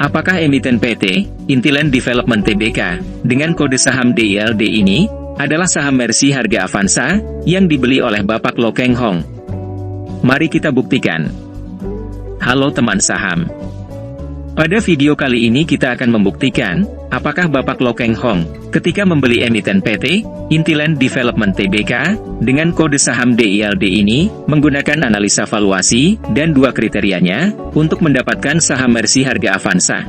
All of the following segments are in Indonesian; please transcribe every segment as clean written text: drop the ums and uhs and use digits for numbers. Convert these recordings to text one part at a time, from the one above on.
Apakah emiten PT, Intiland Development Tbk, dengan kode saham DILD ini, adalah saham Mercy harga Avanza, yang dibeli oleh Bapak Lo Keng Hong? Mari kita buktikan. Halo teman saham. Pada video kali ini kita akan membuktikan, apakah Bapak Lo Keng Hong, ketika membeli emiten PT, Intiland Development Tbk, dengan kode saham DILD ini, menggunakan analisa valuasi, dan dua kriterianya, untuk mendapatkan saham Mercy harga Avanza.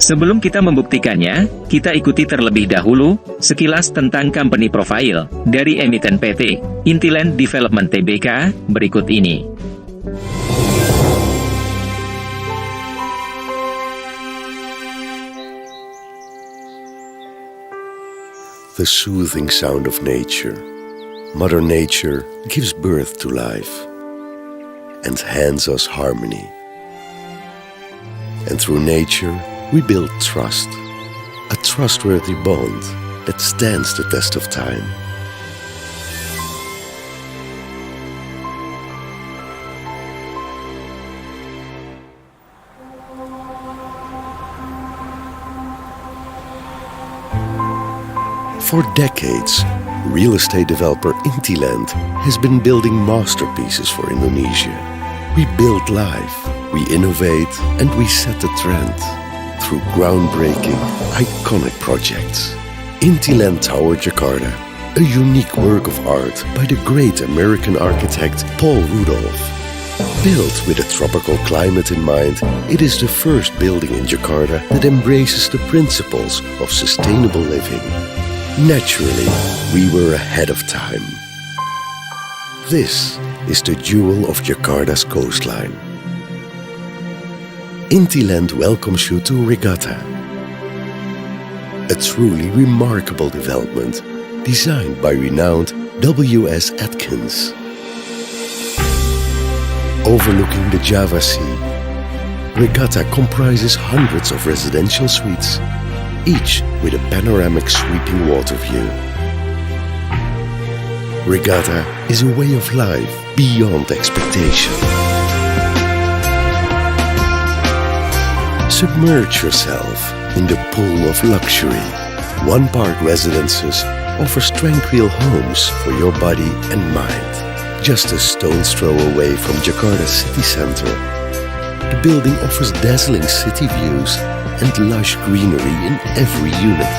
Sebelum kita membuktikannya, kita ikuti terlebih dahulu, sekilas tentang company profile, dari emiten PT, Intiland Development Tbk, berikut ini. The soothing sound of nature. Mother Nature gives birth to life and hands us harmony. And through nature, we build trust, a trustworthy bond that stands the test of time. For decades, real estate developer Intiland has been building masterpieces for Indonesia. We build life, we innovate, and we set the trend through groundbreaking, iconic projects. Intiland Tower Jakarta, a unique work of art by the great American architect Paul Rudolph. Built with a tropical climate in mind, it is the first building in Jakarta that embraces the principles of sustainable living. Naturally, we were ahead of time. This is the jewel of Jakarta's coastline. Intiland welcomes you to Regatta, a truly remarkable development designed by renowned W.S. Atkins. Overlooking the Java Sea, Regatta comprises hundreds of residential suites, each with a panoramic sweeping water view. Regatta is a way of life beyond expectation. Submerge yourself in the pool of luxury. One Park Residences offers tranquil homes for your body and mind. Just a stone's throw away from Jakarta's city center, the building offers dazzling city views and lush greenery in every unit.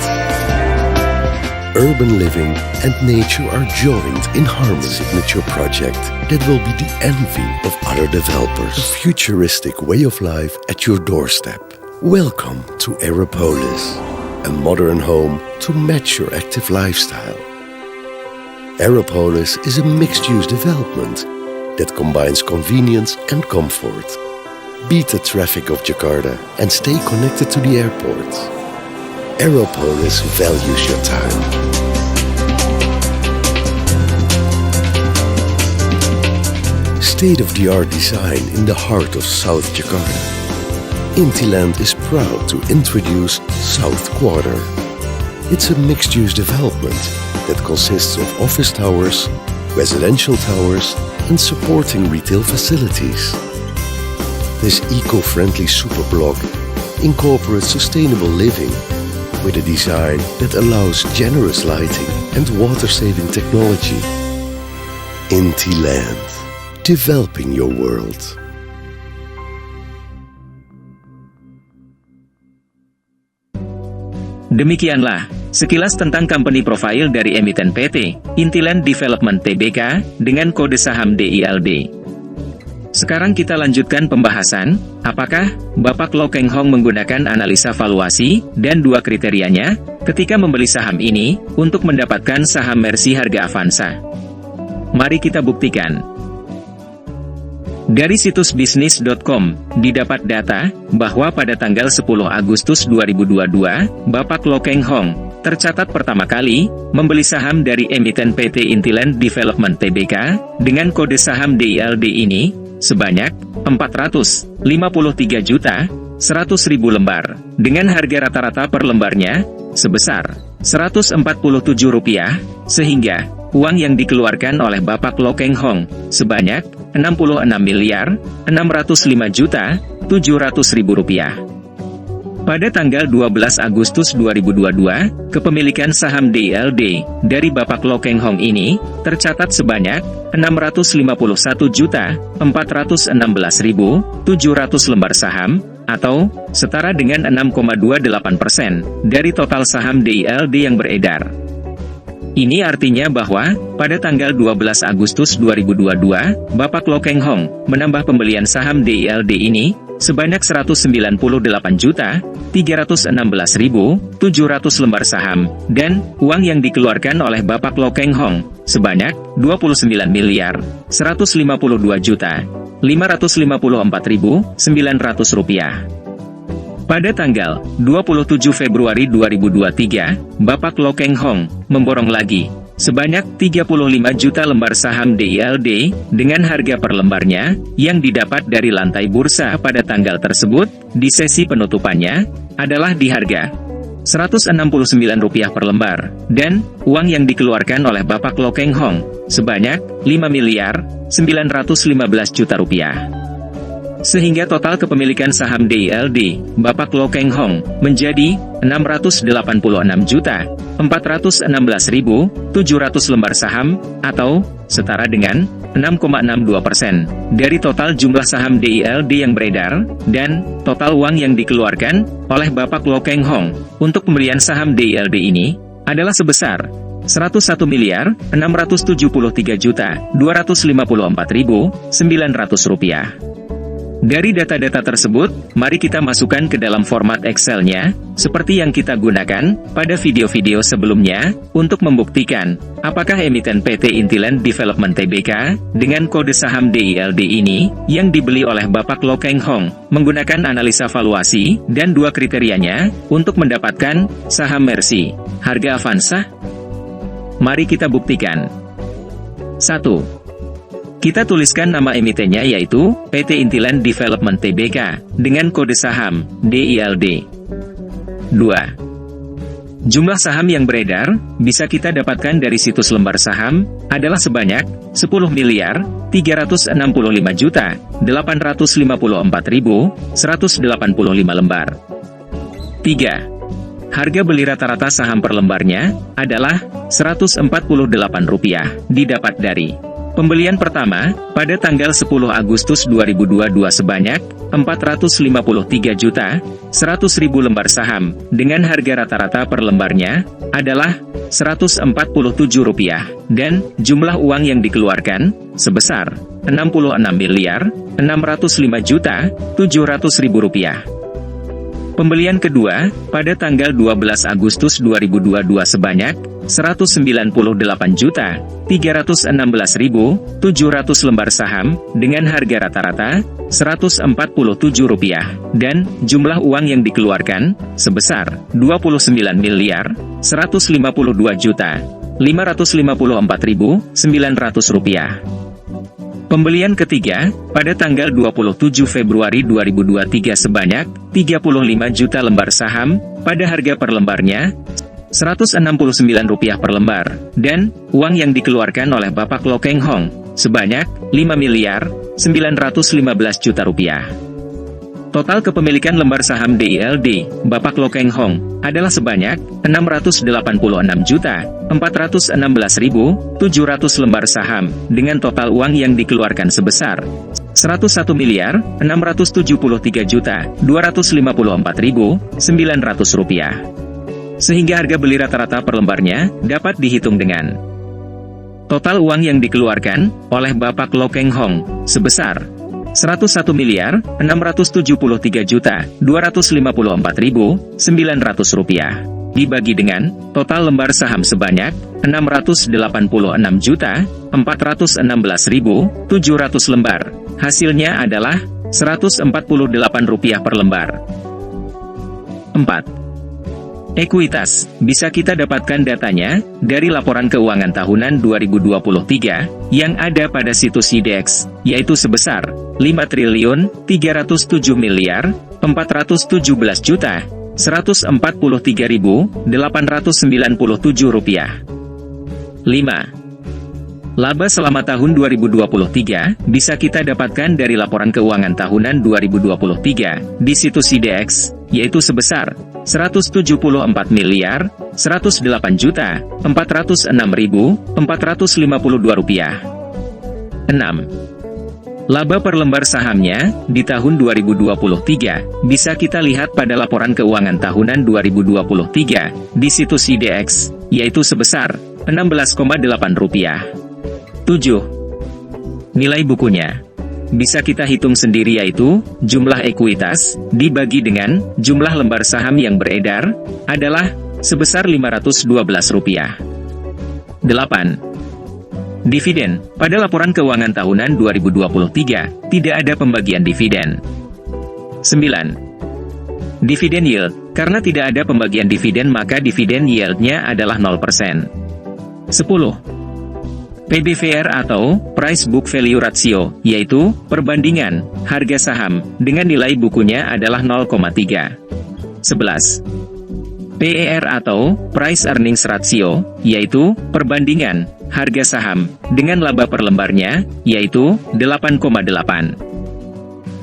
Urban living and nature are joined in harmony. Signature project that will be the envy of other developers. A futuristic way of life at your doorstep. Welcome to Aeropolis, a modern home to match your active lifestyle. Aeropolis is a mixed-use development that combines convenience and comfort. Beat the traffic of Jakarta and stay connected to the airport. Aeropolis values your time. State-of-the-art design in the heart of South Jakarta. Intiland is proud to introduce South Quarter. It's a mixed-use development that consists of office towers, residential towers, and supporting retail facilities. This eco-friendly superblock incorporates sustainable living with a design that allows generous lighting and water-saving technology. Intiland, developing your world. Demikianlah, sekilas tentang company profile dari emiten PT, Intiland Development Tbk, dengan kode saham DILD. Sekarang kita lanjutkan pembahasan, apakah Bapak Lo Keng Hong menggunakan analisa valuasi, dan dua kriterianya, ketika membeli saham ini, untuk mendapatkan saham Mercy harga Avanza. Mari kita buktikan. Dari situs bisnis.com, didapat data, bahwa pada tanggal 10 Agustus 2022, Bapak Lo Keng Hong, tercatat pertama kali, membeli saham dari emiten PT Intiland Development Tbk, dengan kode saham DILD ini, sebanyak 453.100.000 lembar, dengan harga rata-rata per lembarnya sebesar Rp147, sehingga uang yang dikeluarkan oleh Bapak Lo Keng Hong sebanyak Rp66.605.700.000. Pada tanggal 12 Agustus 2022, kepemilikan saham DILD dari Bapak Loh Keng Hong ini tercatat sebanyak 651.416.700 lembar saham, atau setara dengan 6,28% dari total saham DILD yang beredar. Ini artinya bahwa, pada tanggal 12 Agustus 2022, Bapak Loh Keng Hong menambah pembelian saham DILD ini sebanyak 198.316.700 lembar saham, dan uang yang dikeluarkan oleh Bapak Loh Keng Hong sebanyak 29.152.554.900 rupiah. Pada tanggal 27 Februari 2023, Bapak Loh Keng Hong memborong lagi sebanyak 35 juta lembar saham DILD dengan harga per lembarnya yang didapat dari lantai bursa pada tanggal tersebut di sesi penutupannya adalah di harga Rp169 per lembar, dan uang yang dikeluarkan oleh Bapak Loh Keng Hong sebanyak Rp5.915.000.000. Sehingga total kepemilikan saham DILD Bapak Loh Keng Hong menjadi 686.416.700 lembar saham, atau setara dengan 6,62% dari total jumlah saham DILD yang beredar, dan total uang yang dikeluarkan oleh Bapak Loh Keng Hong untuk pembelian saham DILD ini adalah sebesar Rp101.673.254.900 Dari data-data tersebut, mari kita masukkan ke dalam format Excel-nya, seperti yang kita gunakan pada video-video sebelumnya, untuk membuktikan apakah emiten PT Intiland Development Tbk dengan kode saham DILD ini yang dibeli oleh Bapak Loh Keng Hong menggunakan analisa valuasi dan dua kriterianya untuk mendapatkan saham Mercy Harga Avanza. Mari kita buktikan. 1. Kita tuliskan nama emitennya yaitu PT Intiland Development Tbk dengan kode saham DILD. 2. Jumlah saham yang beredar bisa kita dapatkan dari situs lembar saham adalah sebanyak 10.365.854.185 lembar. 3. Harga beli rata-rata saham per lembarnya adalah Rp148 didapat dari pembelian pertama, pada tanggal 10 Agustus 2022 sebanyak 453.100.000 lembar saham, dengan harga rata-rata per lembarnya adalah Rp147, dan jumlah uang yang dikeluarkan sebesar Rp66.605.700.000. Pembelian kedua, pada tanggal 12 Agustus 2022 sebanyak Rp198.316.700 lembar saham, dengan harga rata-rata Rp147, dan jumlah uang yang dikeluarkan sebesar Rp29.152.554.900. Pembelian ketiga, pada tanggal 27 Februari 2023 sebanyak 35 juta lembar saham, pada harga per lembarnya Rp169 per lembar, dan uang yang dikeluarkan oleh Bapak Loh Keng Hong sebanyak Rp5.915.000.000. Total kepemilikan lembar saham DILD Bapak Loh Keng Hong adalah sebanyak 686.416.700 lembar saham, dengan total uang yang dikeluarkan sebesar Rp101.674.254.900. Sehingga harga beli rata-rata per lembarnya dapat dihitung dengan total uang yang dikeluarkan oleh Bapak Loh Keng Hong sebesar Rp101.674.254.900 dibagi dengan total lembar saham sebanyak 686.416.700 lembar. Hasilnya adalah Rp148 per lembar. 4. Ekuitas, bisa kita dapatkan datanya dari laporan keuangan tahunan 2023 yang ada pada situs IDX, yaitu sebesar Rp5.347.443.897 5. Laba selama tahun 2023 bisa kita dapatkan dari laporan keuangan tahunan 2023 di situs IDX, yaitu sebesar Rp174.108.406.452. 6. Laba per lembar sahamnya di tahun 2023 bisa kita lihat pada laporan keuangan tahunan 2023 di situs IDX, yaitu sebesar Rp16,8. 7. Nilai bukunya bisa kita hitung sendiri, yaitu jumlah ekuitas dibagi dengan jumlah lembar saham yang beredar adalah sebesar Rp512. 8. Dividen. Pada laporan keuangan tahunan 2023, tidak ada pembagian dividen. 9. Dividen yield. Karena tidak ada pembagian dividen, maka dividen yield-nya adalah 0%. 10. PBVR atau Price Book Value Ratio, yaitu perbandingan harga saham dengan nilai bukunya adalah 0,3. 11. PER atau Price Earnings Ratio, yaitu perbandingan harga saham dengan laba per lembarnya, yaitu 8,8.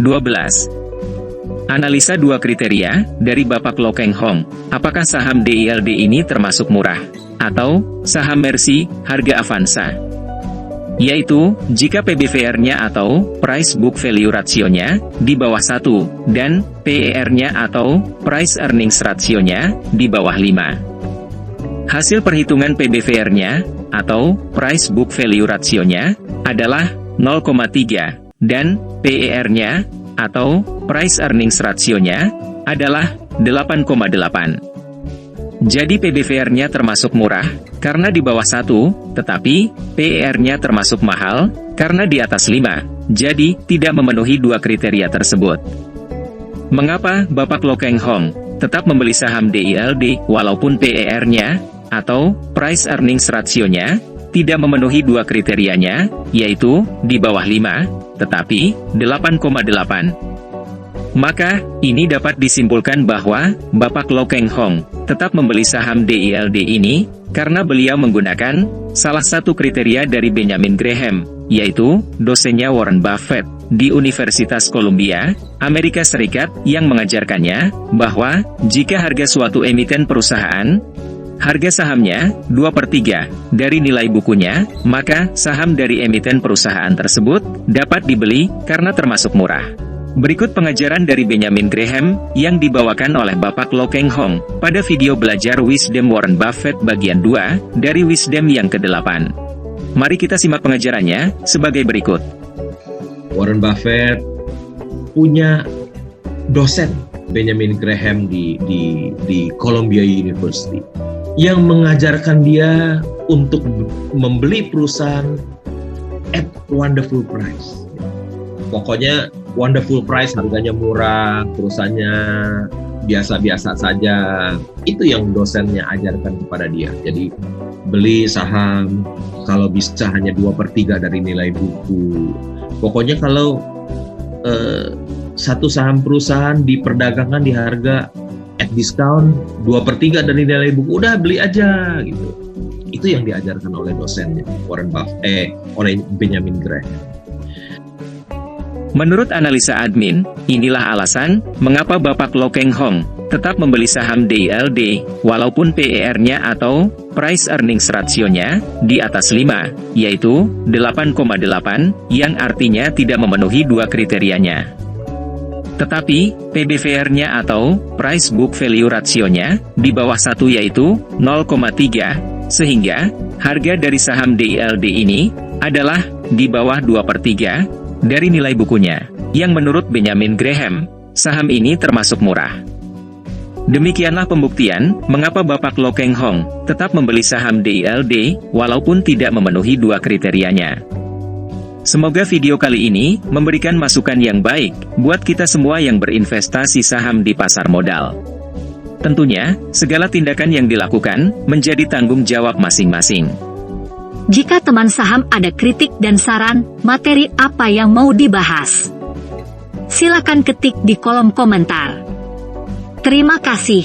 12. Analisa dua kriteria dari Bapak Loh Keng Hong, apakah saham DILD ini termasuk murah, atau saham Mercy harga Avanza. Yaitu, jika PBVR-nya atau Price Book Value Ratio-nya di bawah 1, dan PER-nya atau Price Earnings Ratio-nya di bawah 5. Hasil perhitungan PBVR-nya atau Price Book Value Ratio-nya adalah 0,3, dan PER-nya atau Price Earnings Ratio-nya adalah 8,8. Jadi PBVR-nya termasuk murah, karena di bawah 1, tetapi PER-nya termasuk mahal, karena di atas 5, jadi tidak memenuhi dua kriteria tersebut. Mengapa Bapak Loh Keng Hong tetap membeli saham DILD walaupun PER-nya atau Price Earnings Ratio-nya tidak memenuhi dua kriterianya, yaitu di bawah 5, tetapi 8,8? Maka, ini dapat disimpulkan bahwa Bapak Loh Keng Hong tetap membeli saham DILD ini karena beliau menggunakan salah satu kriteria dari Benjamin Graham, yaitu dosennya Warren Buffett di Universitas Columbia, Amerika Serikat, yang mengajarkannya bahwa jika harga suatu emiten perusahaan, harga sahamnya 2/3 dari nilai bukunya, maka saham dari emiten perusahaan tersebut dapat dibeli karena termasuk murah. Berikut pengajaran dari Benjamin Graham yang dibawakan oleh Bapak Loh Keng Hong pada video belajar Wisdom Warren Buffett bagian 2 dari Wisdom yang ke-8. Mari kita simak pengajarannya sebagai berikut. Warren Buffett punya dosen Benjamin Graham di Columbia University yang mengajarkan dia untuk membeli perusahaan at wonderful price. Pokoknya wonderful price, harganya murah, perusahaannya biasa-biasa saja. Itu yang dosennya ajarkan kepada dia. Jadi beli saham kalau bisa hanya 2/3 dari nilai buku. Pokoknya kalau satu saham perusahaan diperdagangkan di harga at discount 2/3 dari nilai buku, udah beli aja gitu. Itu yang diajarkan oleh dosennya Warren Buffett, oleh Benjamin Graham. Menurut analisa admin, inilah alasan mengapa Bapak Loh Keng Hong tetap membeli saham DILD walaupun PER-nya atau Price Earnings Ratio-nya di atas 5, yaitu 8,8, yang artinya tidak memenuhi dua kriterianya. Tetapi, PBVR-nya atau Price Book Value Ratio-nya di bawah 1, yaitu 0,3, sehingga harga dari saham DILD ini adalah di bawah 2/3 dari nilai bukunya, yang menurut Benjamin Graham, saham ini termasuk murah. Demikianlah pembuktian mengapa Bapak Loh Keng Hong tetap membeli saham DILD walaupun tidak memenuhi dua kriterianya. Semoga video kali ini memberikan masukan yang baik buat kita semua yang berinvestasi saham di pasar modal. Tentunya, segala tindakan yang dilakukan menjadi tanggung jawab masing-masing. Jika teman saham ada kritik dan saran, materi apa yang mau dibahas, silakan ketik di kolom komentar. Terima kasih.